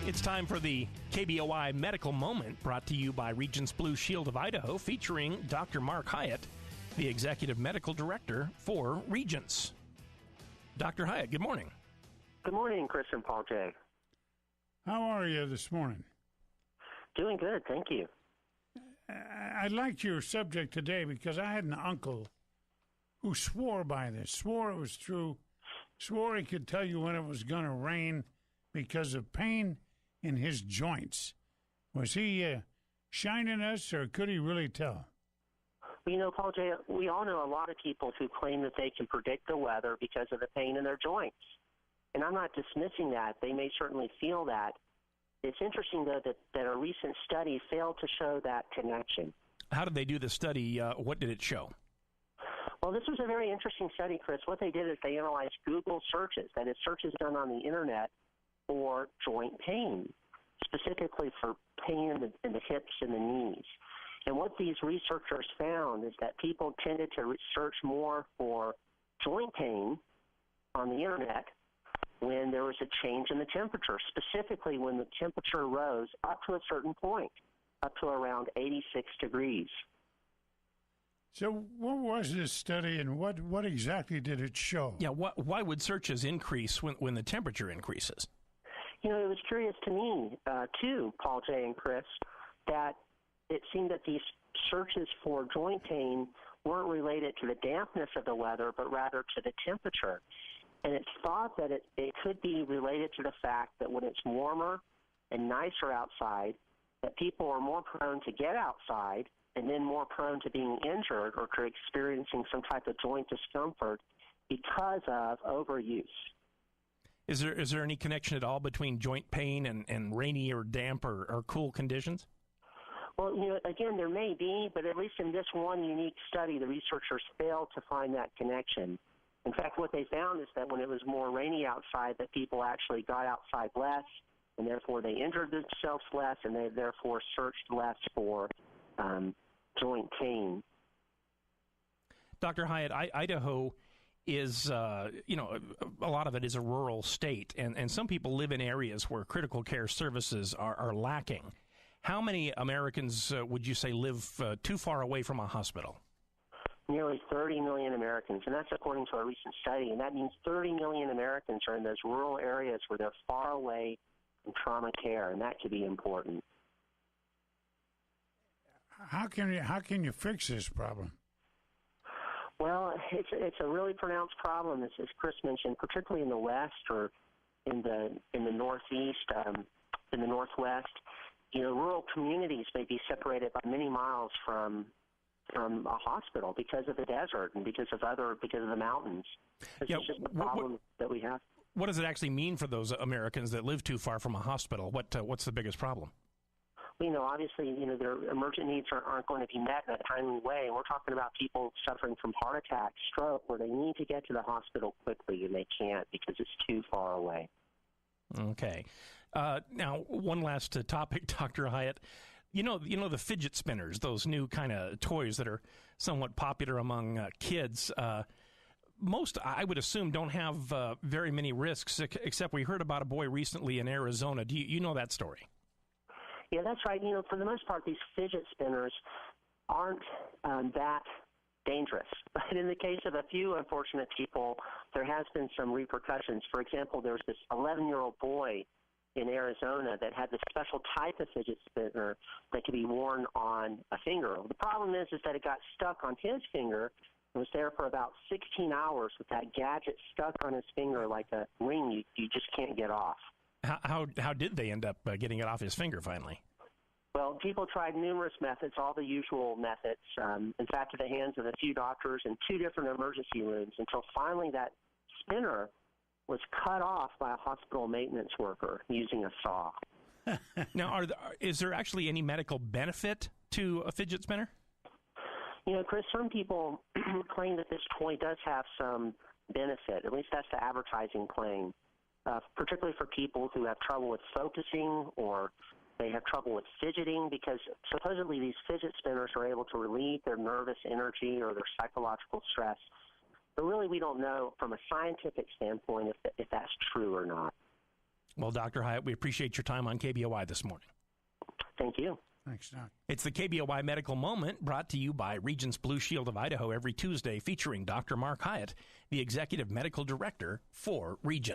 It's time for the KBOI Medical Moment, brought to you by Regence Blue Shield of Idaho, featuring Dr. Mark Hiatt, the Executive Medical Director for Regence. Dr. Hiatt, good morning. Good morning, Chris and Paul J. How are you this morning? Doing good, thank you. I liked your subject today because I had an uncle who swore by this, swore it was true, swore he could tell you when it was going to rain because of pain in his joints. Was he shining us, or could he really tell? Well, you know, Paul J., we all know a lot of people who claim that they can predict the weather because of the pain in their joints. And I'm not dismissing that. They may certainly feel that. It's interesting, though, that a recent study failed to show that connection. How did they do the study? What did it show? Well, this was a very interesting study, Chris. What they did is they analyzed Google searches, that is, searches done on the Internet for joint pain, specifically for pain in the hips and the knees. And what these researchers found is that people tended to search more for joint pain on the Internet when there was a change in the temperature, specifically when the temperature rose up to a certain point, up to around 86 degrees. So what was this study, and what exactly did it show? Yeah, why would searches increase when the temperature increases? You know, it was curious to me, too, Paul J. and Chris, that it seemed that these searches for joint pain weren't related to the dampness of the weather, but rather to the temperature. And it's thought that it could be related to the fact that when it's warmer and nicer outside, that people are more prone to get outside and then more prone to being injured or to experiencing some type of joint discomfort because of overuse. Is there any connection at all between joint pain and rainy or damp or cool conditions? Well, you know, again, there may be, but at least in this one unique study, the researchers failed to find that connection. In fact, what they found is that when it was more rainy outside, that people actually got outside less, and therefore they injured themselves less, and they therefore searched less for joint pain. Dr. Hiatt, Idaho is, a lot of it is a rural state, and some people live in areas where critical care services are lacking. How many Americans would you say live too far away from a hospital? Nearly 30 million Americans, and that's according to a recent study, and that means 30 million Americans are in those rural areas where they're far away from trauma care, and that could be important. How can you fix this problem? Well, it's a really pronounced problem, as Chris mentioned, particularly in the West or in the Northeast, in the Northwest. You know, rural communities may be separated by many miles from a hospital because of the desert and because of the mountains. It's just a problem that we have. What does it actually mean for those Americans that live too far from a hospital? What's the biggest problem? You know, obviously, their emergent needs aren't going to be met in a timely way. We're talking about people suffering from heart attack, stroke, where they need to get to the hospital quickly and they can't because it's too far away. Okay. Now, one last topic, Dr. Hiatt. You know the fidget spinners, those new kind of toys that are somewhat popular among kids. Most, I would assume, don't have very many risks, except we heard about a boy recently in Arizona. Do you know that story? Yeah, that's right. You know, for the most part, these fidget spinners aren't that dangerous. But in the case of a few unfortunate people, there has been some repercussions. For example, there's this 11-year-old boy in Arizona that had this special type of fidget spinner that could be worn on a finger. The problem is that it got stuck on his finger and was there for about 16 hours with that gadget stuck on his finger like a ring you just can't get off. How did they end up getting it off his finger finally? Well, people tried numerous methods, all the usual methods, in fact, at the hands of a few doctors in 2 different emergency rooms, until finally that spinner was cut off by a hospital maintenance worker using a saw. Now, is there actually any medical benefit to a fidget spinner? You know, Chris, some people claim that this toy does have some benefit. At least that's the advertising claim, particularly for people who have trouble with focusing or they have trouble with fidgeting, because supposedly these fidget spinners are able to relieve their nervous energy or their psychological stress. But really, we don't know from a scientific standpoint if that's true or not. Well, Dr. Hiatt, we appreciate your time on KBOI this morning. Thank you. Thanks, Doc. It's the KBOI Medical Moment, brought to you by Regence Blue Shield of Idaho every Tuesday, featuring Dr. Mark Hiatt, the Executive Medical Director for Regence.